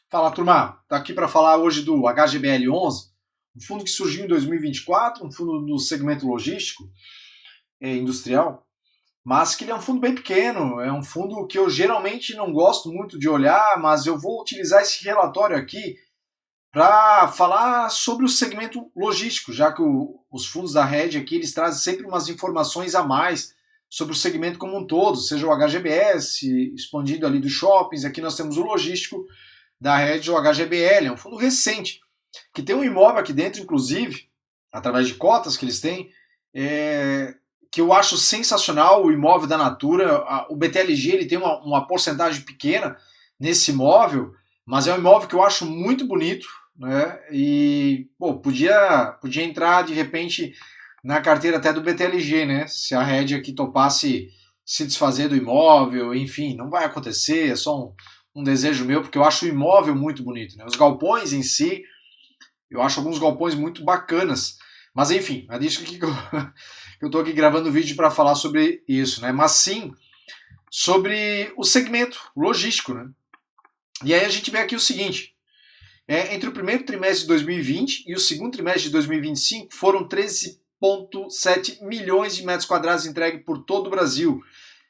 Fala, turma. Tá aqui para falar hoje do HGBL11, um fundo que surgiu em 2024, um fundo do segmento logístico industrial, mas que ele é um fundo bem pequeno, é um fundo que eu geralmente não gosto muito de olhar, mas eu vou utilizar esse relatório aqui para falar sobre o segmento logístico, já que os fundos da Rede aqui eles trazem sempre umas informações a mais sobre o segmento como um todo, seja o HGBS, expandindo ali dos shoppings, aqui nós temos o logístico da Rede, o HGBL, é um fundo recente, que tem um imóvel aqui dentro, inclusive, através de cotas que eles têm, que eu acho sensacional, o imóvel da Natura. O BTLG ele tem uma porcentagem pequena nesse imóvel, mas é um imóvel que eu acho muito bonito, né? E podia entrar de repente na carteira até do BTLG, né? Se a Rede aqui topasse se desfazer do imóvel, enfim, não vai acontecer, é só um desejo meu, porque eu acho o imóvel muito bonito, né? Os galpões em si, eu acho alguns galpões muito bacanas, mas enfim, é disso que eu tô aqui gravando o vídeo para falar sobre isso, né? Mas sim sobre o segmento logístico, né? E aí a gente vê aqui o seguinte: entre o primeiro trimestre de 2020 e o segundo trimestre de 2025 foram 13,7 milhões de metros quadrados entregues por todo o Brasil.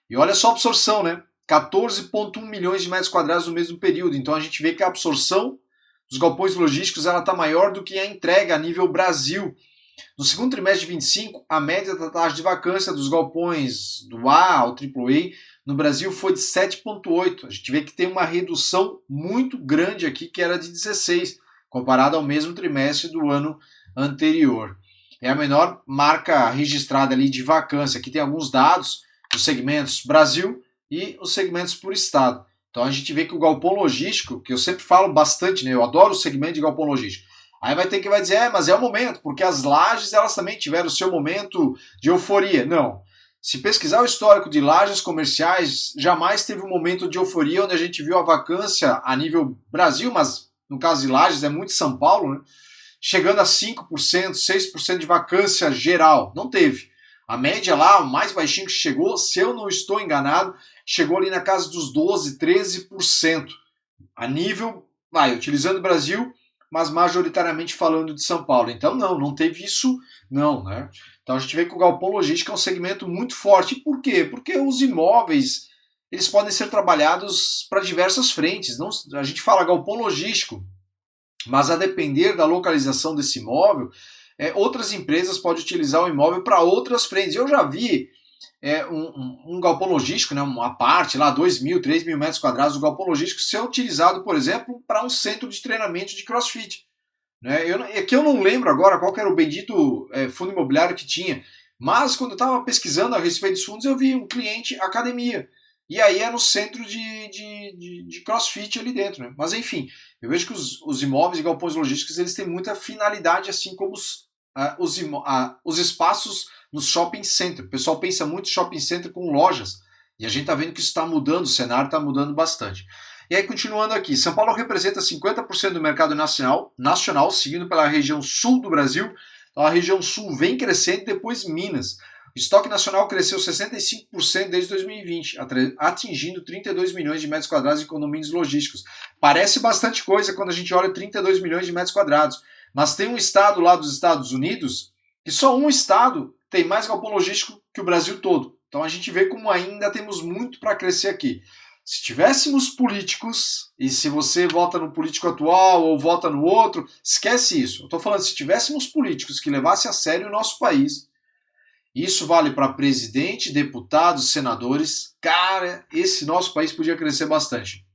E olha só a absorção, né? 14,1 milhões de metros quadrados no mesmo período. Então a gente vê que a absorção dos galpões logísticos ela está maior do que a entrega a nível Brasil. No segundo trimestre de 25, a média da taxa de vacância dos galpões do A ao AAA no Brasil foi de 7,8. A gente vê que tem uma redução muito grande aqui, que era de 16, comparado ao mesmo trimestre do ano anterior. É a menor marca registrada ali de vacância. Aqui tem alguns dados dos segmentos Brasil e os segmentos por estado. Então a gente vê que o galpão logístico, que eu sempre falo bastante, né? Eu adoro o segmento de galpão logístico. Aí vai dizer, mas é o momento, porque as lajes elas também tiveram o seu momento de euforia. Não. Se pesquisar o histórico de lajes comerciais, jamais teve um momento de euforia onde a gente viu a vacância a nível Brasil, mas no caso de lajes é muito São Paulo, né? Chegando a 5%, 6% de vacância geral. Não teve. A média lá, o mais baixinho que chegou, se eu não estou enganado, chegou ali na casa dos 12%, 13%. A nível, utilizando o Brasil, mas majoritariamente falando de São Paulo. Então não teve isso não, né? Então a gente vê que o galpão logístico é um segmento muito forte. Por quê? Porque os imóveis, eles podem ser trabalhados para diversas frentes. Não, a gente fala galpão logístico, mas a depender da localização desse imóvel, outras empresas podem utilizar o imóvel para outras frentes. Eu já vi um galpão logístico, né, uma parte lá, 2 mil, 3 mil metros quadrados do galpão logístico ser utilizado, por exemplo, para um centro de treinamento de CrossFit. Né? É que eu não lembro agora qual que era o bendito fundo imobiliário que tinha, mas quando eu estava pesquisando a respeito dos fundos, eu vi um cliente academia. E aí é no centro de CrossFit ali dentro. Né? Mas enfim, eu vejo que os imóveis e galpões logísticos eles têm muita finalidade, assim como os espaços no shopping center. O pessoal pensa muito em shopping center com lojas, e a gente está vendo que isso está mudando, o cenário está mudando bastante. E aí, continuando aqui, São Paulo representa 50% do mercado nacional, seguindo pela região sul do Brasil. Então, a região sul vem crescendo, depois Minas. O estoque nacional cresceu 65% desde 2020, atingindo 32 milhões de metros quadrados em condomínios logísticos. Parece bastante coisa quando a gente olha 32 milhões de metros quadrados, mas tem um estado lá dos Estados Unidos que só um estado tem mais galpão logístico que o Brasil todo. Então a gente vê como ainda temos muito para crescer aqui. Se tivéssemos políticos, e se você vota no político atual ou vota no outro, esquece isso. Eu estou falando, se tivéssemos políticos que levassem a sério o nosso país, isso vale para presidente, deputados, senadores, cara, esse nosso país podia crescer bastante.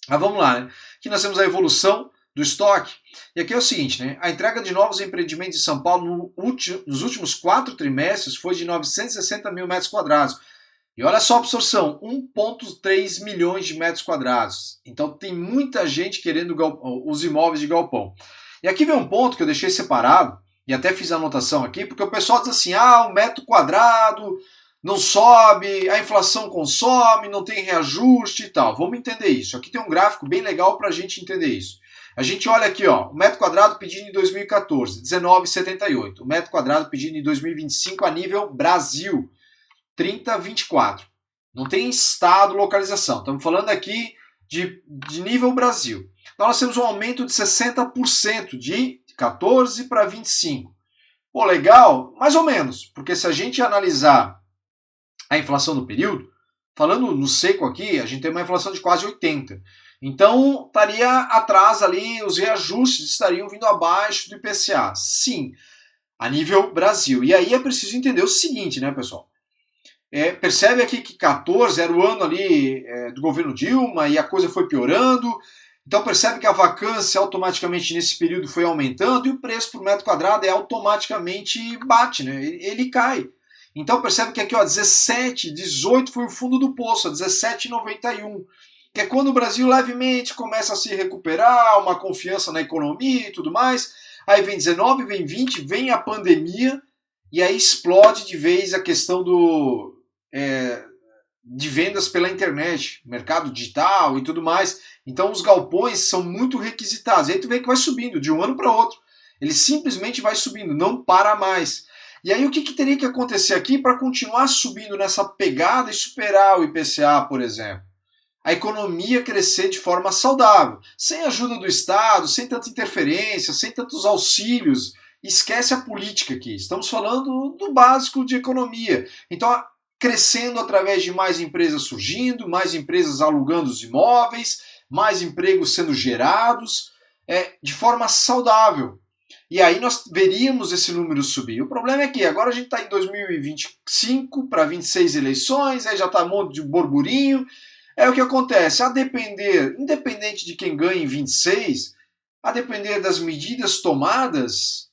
Mas vamos lá, né? Aqui nós temos a evolução do estoque. E aqui é o seguinte, né? A entrega de novos empreendimentos em São Paulo nos últimos 4 trimestres foi de 960 mil metros quadrados. E olha só a absorção, 1,3 milhões de metros quadrados. Então tem muita gente querendo os imóveis de galpão. E aqui vem um ponto que eu deixei separado, e até fiz a anotação aqui, porque o pessoal diz assim, o metro quadrado não sobe, a inflação consome, não tem reajuste e tal. Vamos entender isso. Aqui tem um gráfico bem legal para a gente entender isso. A gente olha aqui, o metro quadrado pedido em 2014, 19,78. O metro quadrado pedido em 2025 a nível Brasil, 30,24. Não tem estado, localização. Estamos falando aqui de nível Brasil. Então nós temos um aumento de 60%, de 14 para 25. Pô, legal? Mais ou menos, porque se a gente analisar a inflação do período, falando no seco aqui, a gente tem uma inflação de quase 80. Então, estaria atrás ali, os reajustes estariam vindo abaixo do IPCA. Sim, a nível Brasil. E aí é preciso entender o seguinte, né, pessoal? Percebe aqui que 14 era o ano ali do governo Dilma e a coisa foi piorando. Então percebe que a vacância automaticamente nesse período foi aumentando e o preço por metro quadrado automaticamente bate, né? Ele cai. Então percebe que aqui, ó, 17, 18 foi o fundo do poço, 17,91. Que é quando o Brasil levemente começa a se recuperar, uma confiança na economia e tudo mais. Aí vem 19, vem 20, vem a pandemia e aí explode de vez a questão de vendas pela internet, mercado digital e tudo mais. Então os galpões são muito requisitados. E aí tu vê que vai subindo de um ano para outro. Ele simplesmente vai subindo, não para mais. E aí o que teria que acontecer aqui para continuar subindo nessa pegada e superar o IPCA, por exemplo? A economia crescer de forma saudável, sem ajuda do Estado, sem tanta interferência, sem tantos auxílios. Esquece a política aqui. Estamos falando do básico de economia. Então, crescendo através de mais empresas surgindo, mais empresas alugando os imóveis, mais empregos sendo gerados, de forma saudável. E aí nós veríamos esse número subir. O problema é que agora a gente está em 2025 para 26 eleições, aí já está um monte de burburinho. É o que acontece, a depender, independente de quem ganha em 26, a depender das medidas tomadas,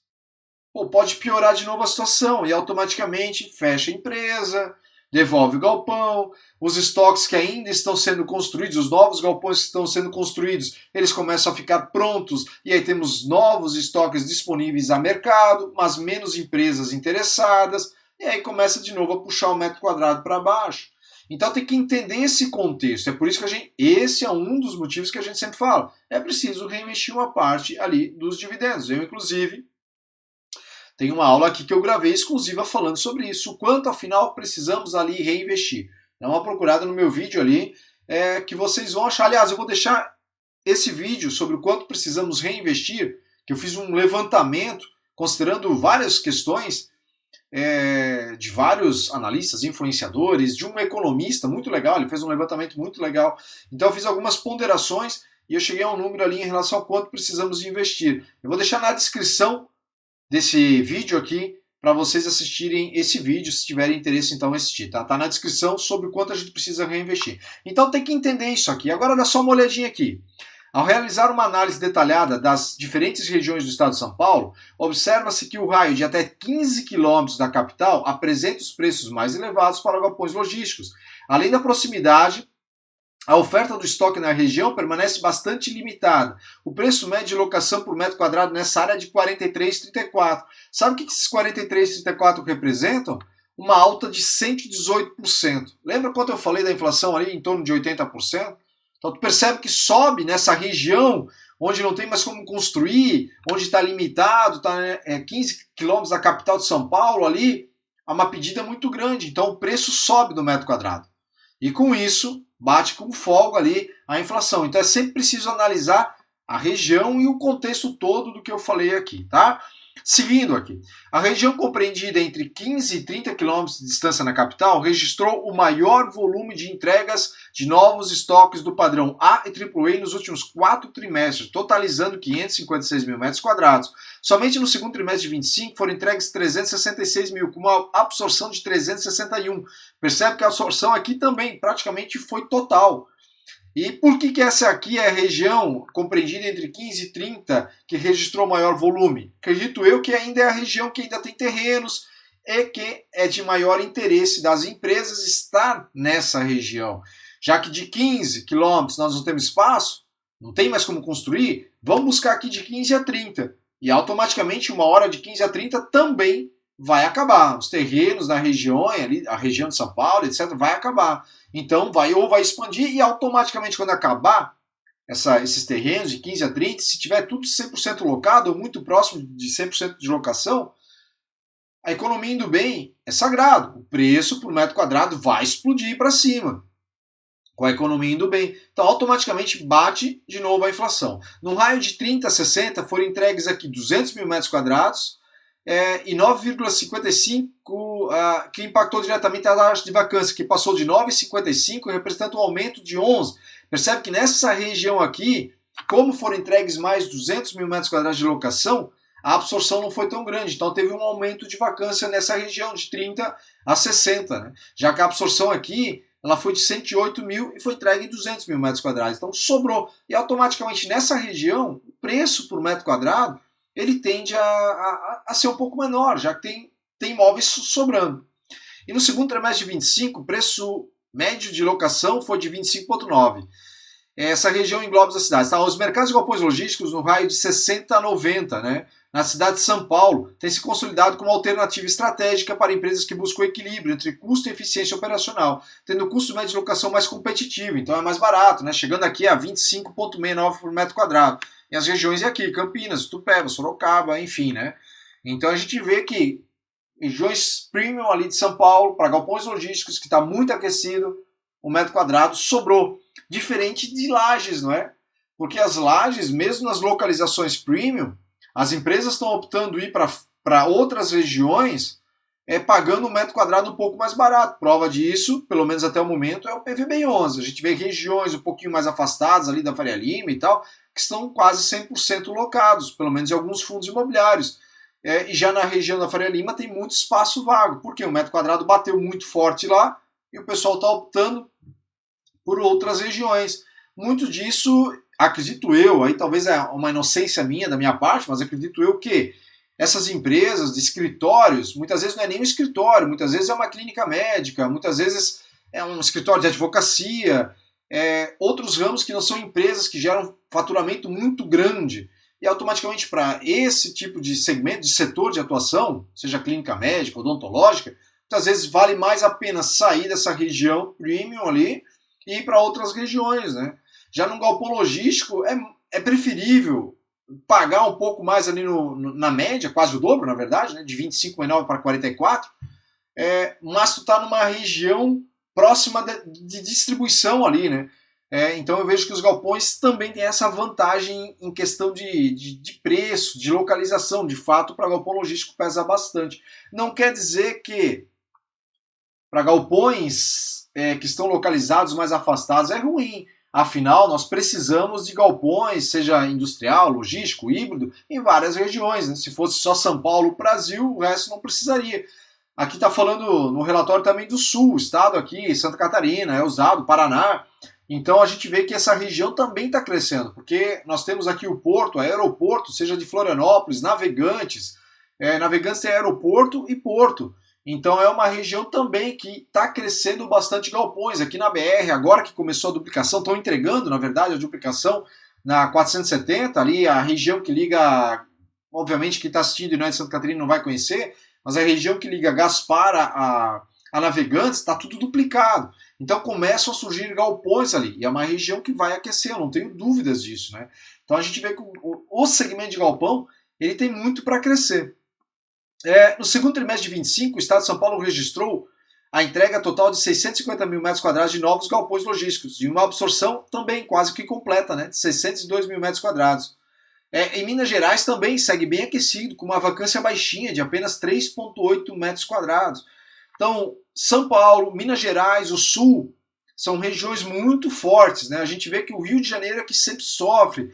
pode piorar de novo a situação e automaticamente fecha a empresa, devolve o galpão, os estoques que ainda estão sendo construídos, os novos galpões que estão sendo construídos, eles começam a ficar prontos e aí temos novos estoques disponíveis a mercado, mas menos empresas interessadas, e aí começa de novo a puxar o metro quadrado para baixo. Então tem que entender esse contexto, é por isso que esse é um dos motivos que a gente sempre fala, é preciso reinvestir uma parte ali dos dividendos. Eu, inclusive, tem uma aula aqui que eu gravei exclusiva falando sobre isso, o quanto afinal precisamos ali reinvestir. Dá uma procurada no meu vídeo ali, que vocês vão achar. Aliás, eu vou deixar esse vídeo sobre o quanto precisamos reinvestir, que eu fiz um levantamento considerando várias questões de vários analistas, influenciadores, de um economista muito legal, ele fez um levantamento muito legal. Então eu fiz algumas ponderações e eu cheguei a um número ali em relação ao quanto precisamos investir. Eu vou deixar na descrição desse vídeo aqui para vocês assistirem esse vídeo, se tiverem interesse então em assistir, tá? Tá na descrição sobre o quanto a gente precisa reinvestir. Então tem que entender isso aqui. Agora dá só uma olhadinha aqui. Ao realizar uma análise detalhada das diferentes regiões do estado de São Paulo, observa-se que o raio de até 15 quilômetros da capital apresenta os preços mais elevados para galpões logísticos. Além da proximidade, a oferta do estoque na região permanece bastante limitada. O preço médio de locação por metro quadrado nessa área é de R$ 43,34. Sabe o que esses R$ 43,34 representam? Uma alta de 118%. Lembra quanto eu falei da inflação ali em torno de 80%? Então tu percebe que sobe nessa região onde não tem mais como construir, onde está limitado, está 15 quilômetros da capital de São Paulo ali, há uma pedida muito grande. Então o preço sobe do metro quadrado. E com isso, bate com folga ali a inflação. Então é sempre preciso analisar a região e o contexto todo do que eu falei aqui, tá? Seguindo aqui, a região compreendida entre 15 e 30 quilômetros de distância na capital registrou o maior volume de entregas de novos estoques do padrão A e AAA nos últimos 4 trimestres, totalizando 556 mil metros quadrados. Somente no segundo trimestre de 25 foram entregues 366 mil, com uma absorção de 361. Percebe que a absorção aqui também praticamente foi total. E por que essa aqui é a região compreendida entre 15 e 30 que registrou maior volume? Acredito eu que ainda é a região que ainda tem terrenos e que é de maior interesse das empresas estar nessa região. Já que de 15 quilômetros nós não temos espaço, não tem mais como construir, vamos buscar aqui de 15 a 30. E automaticamente uma hora de 15 a 30 também vai acabar. Os terrenos na região, ali, a região de São Paulo, etc., vai acabar. Então vai expandir e automaticamente quando acabar esses terrenos de 15 a 30, se tiver tudo 100% locado ou muito próximo de 100% de locação, a economia indo bem é sagrado. O preço por metro quadrado vai explodir para cima. com a economia indo bem. Então, automaticamente bate de novo a inflação. No raio de 30 a 60 foram entregues aqui 200 mil metros quadrados e 9,55 que impactou diretamente a taxa de vacância, que passou de 9,55 representando um aumento de 11. Percebe que nessa região aqui, como foram entregues mais 200 mil metros quadrados de locação, a absorção não foi tão grande. Então teve um aumento de vacância nessa região de 30 a 60. Né? Já que a absorção aqui ela foi de 108 mil e foi entregue em 200 mil metros quadrados. Então sobrou. E automaticamente nessa região, o preço por metro quadrado ele tende a ser um pouco menor, já que tem imóveis sobrando. E no segundo trimestre de 25, o preço médio de locação foi de 25,9. Essa região engloba as cidades. Tá? Os mercados de galpões logísticos no raio de 60 a 90, né? Na cidade de São Paulo, tem se consolidado como alternativa estratégica para empresas que buscam equilíbrio entre custo e eficiência operacional, tendo o custo médio de locação mais competitivo, então é mais barato, né? Chegando aqui a 25,69 por metro quadrado. E as regiões aqui, Campinas, Itupeva, Sorocaba, enfim, né? Então a gente vê que regiões premium ali de São Paulo, para galpões logísticos, que está muito aquecido, o metro quadrado sobrou. Diferente de Lajes, não é? Porque as Lajes, mesmo nas localizações premium, as empresas estão optando ir para outras regiões pagando um metro quadrado um pouco mais barato. Prova disso, pelo menos até o momento, é o PVBI11. A gente vê regiões um pouquinho mais afastadas ali da Faria Lima e tal, que estão quase 100% locados, pelo menos em alguns fundos imobiliários. E já na região da Faria Lima tem muito espaço vago, porque o metro quadrado bateu muito forte lá e o pessoal está optando por outras regiões. Muito disso, acredito eu, aí talvez é uma inocência minha, da minha parte, mas acredito eu que essas empresas de escritórios, muitas vezes não é nem um escritório, muitas vezes é uma clínica médica, muitas vezes é um escritório de advocacia, outros ramos que não são empresas que geram faturamento muito grande. E automaticamente para esse tipo de segmento, de setor de atuação, seja clínica médica, odontológica, muitas vezes vale mais a pena sair dessa região premium ali e ir para outras regiões, né? Já no galpão logístico é preferível pagar um pouco mais ali na média, quase o dobro, na verdade, né? De 25,9 para 44, mas tu está numa região próxima de distribuição ali, né? Então eu vejo que os galpões também têm essa vantagem em questão de preço, de localização. De fato, para galpão logístico pesa bastante. Não quer dizer que para galpões que estão localizados mais afastados é ruim. Afinal, nós precisamos de galpões, seja industrial, logístico, híbrido, em várias regiões. Né? Se fosse só São Paulo, Brasil, o resto não precisaria. Aqui está falando no relatório também do Sul, estado aqui, Santa Catarina, é usado, Paraná. Então a gente vê que essa região também está crescendo, porque nós temos aqui o porto, aeroporto, seja de Florianópolis, Navegantes. Navegantes tem aeroporto e porto. Então é uma região também que está crescendo bastante galpões. Aqui na BR, agora que começou a duplicação, estão entregando, na verdade, a duplicação na 470, ali a região que liga, obviamente quem está assistindo e não é de Santa Catarina não vai conhecer, mas a região que liga Gaspar a Navegantes está tudo duplicado. Então começam a surgir galpões ali, e é uma região que vai aquecer, eu não tenho dúvidas disso. Né? Então a gente vê que o segmento de galpão ele tem muito para crescer. No segundo trimestre de 25, o Estado de São Paulo registrou a entrega total de 650 mil metros quadrados de novos galpões logísticos, e uma absorção também quase que completa, né, de 602 mil metros quadrados. Em Minas Gerais também segue bem aquecido, com uma vacância baixinha de apenas 3,8 metros quadrados. Então, São Paulo, Minas Gerais, o Sul, são regiões muito fortes. Né? A gente vê que o Rio de Janeiro é que sempre sofre.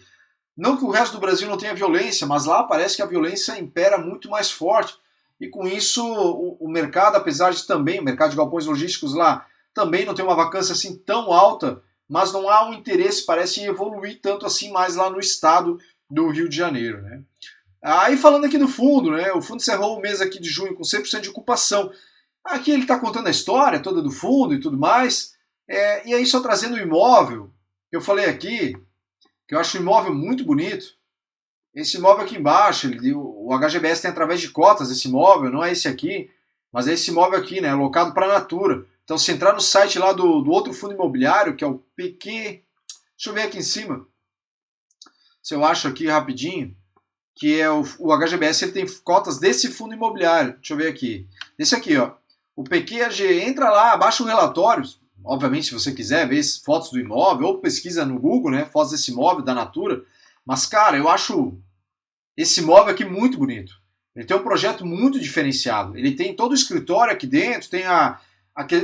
Não que o resto do Brasil não tenha violência, mas lá parece que a violência impera muito mais forte. E com isso, o mercado, apesar de também, o mercado de galpões logísticos lá, também não tem uma vacância assim tão alta, mas não há um interesse, parece, em evoluir tanto assim mais lá no estado do Rio de Janeiro. Né? Aí falando aqui do fundo, né? O fundo encerrou o mês aqui de junho com 100% de ocupação. Aqui ele está contando a história toda do fundo e tudo mais. E aí só trazendo o imóvel, eu falei aqui, que eu acho o imóvel muito bonito. Esse imóvel aqui embaixo, o HGBS tem através de cotas esse imóvel, não é esse aqui, mas é esse imóvel aqui, né, alocado para a Natura. Então se entrar no site lá do outro fundo imobiliário, que é o PQ, deixa eu ver aqui em cima, se eu acho aqui rapidinho, que é o HGBS, ele tem cotas desse fundo imobiliário. Deixa eu ver aqui. Esse aqui, ó. O PQAG, entra lá, baixa o relatório, obviamente, se você quiser ver fotos do imóvel, ou pesquisa no Google, né, fotos desse imóvel, da Natura. Mas, cara, eu acho esse imóvel aqui muito bonito. Ele tem um projeto muito diferenciado. Ele tem todo o escritório aqui dentro, tem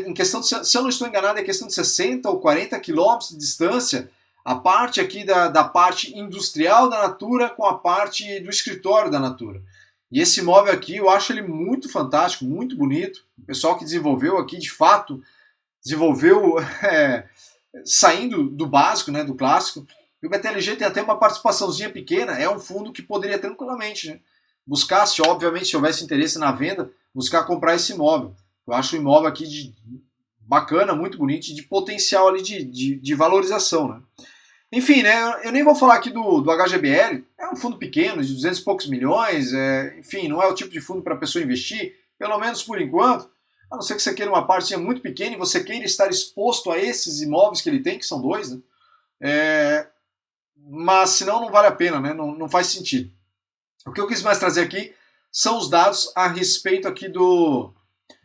em questão de, se eu não estou enganado, é questão de 60 ou 40 quilômetros de distância, a parte aqui da parte industrial da Natura com a parte do escritório da Natura. E esse imóvel aqui, eu acho ele muito fantástico, muito bonito. O pessoal que desenvolveu aqui, de fato, desenvolveu saindo do básico, né, do clássico. E o BTLG tem até uma participaçãozinha pequena, é um fundo que poderia tranquilamente, né, buscar, se obviamente se houvesse interesse na venda, buscar comprar esse imóvel. Eu acho o imóvel aqui bacana, muito bonito, de potencial ali de valorização, né. Enfim, né, eu nem vou falar aqui do HGBL, é um fundo pequeno, de 200 e poucos milhões, enfim, não é o tipo de fundo para a pessoa investir, pelo menos por enquanto, a não ser que você queira uma partezinha muito pequena e você queira estar exposto a esses imóveis que ele tem, que são 2, né, mas senão não vale a pena, né, não faz sentido. O que eu quis mais trazer aqui são os dados a respeito aqui do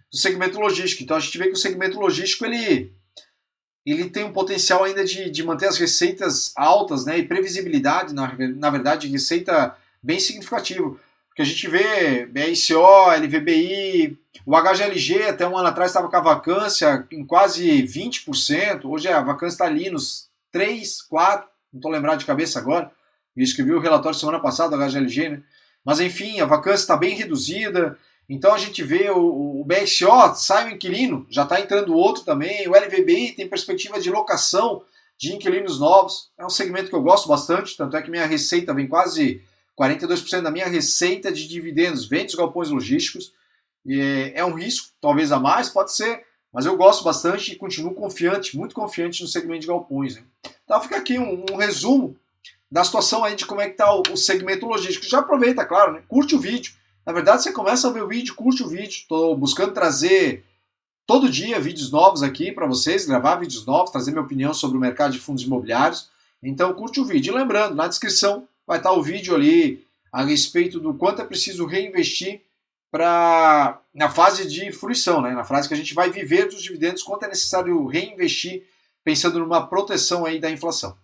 segmento logístico. Então a gente vê que o segmento logístico ele tem um potencial ainda de manter as receitas altas, né, e previsibilidade, na verdade, receita bem significativo. Porque a gente vê BRCO, LVBI, o HGLG até um ano atrás estava com a vacância em quase 20%, hoje a vacância está ali nos 3, 4, não estou lembrado de cabeça agora, eu escrevi o relatório semana passada do HGLG, né? Mas enfim, a vacância está bem reduzida. Então a gente vê o BRCO, sai o inquilino, já está entrando outro também, o LVBI tem perspectiva de locação de inquilinos novos, é um segmento que eu gosto bastante, tanto é que minha receita vem quase 42% da minha receita de dividendos, vem dos galpões logísticos, e é um risco, talvez a mais, pode ser, mas eu gosto bastante e continuo confiante, muito confiante no segmento de galpões. Né? Então fica aqui um resumo da situação aí de como é que está o segmento logístico. Já aproveita, claro, né? Curte o vídeo. Na verdade, você começa a ver o vídeo, curte o vídeo. Estou buscando trazer todo dia vídeos novos aqui para vocês, gravar vídeos novos, trazer minha opinião sobre o mercado de fundos imobiliários. Então, curte o vídeo. E lembrando, na descrição vai estar o vídeo ali a respeito do quanto é preciso reinvestir na fase de fruição, né? Na fase que a gente vai viver dos dividendos, quanto é necessário reinvestir pensando numa proteção aí da inflação.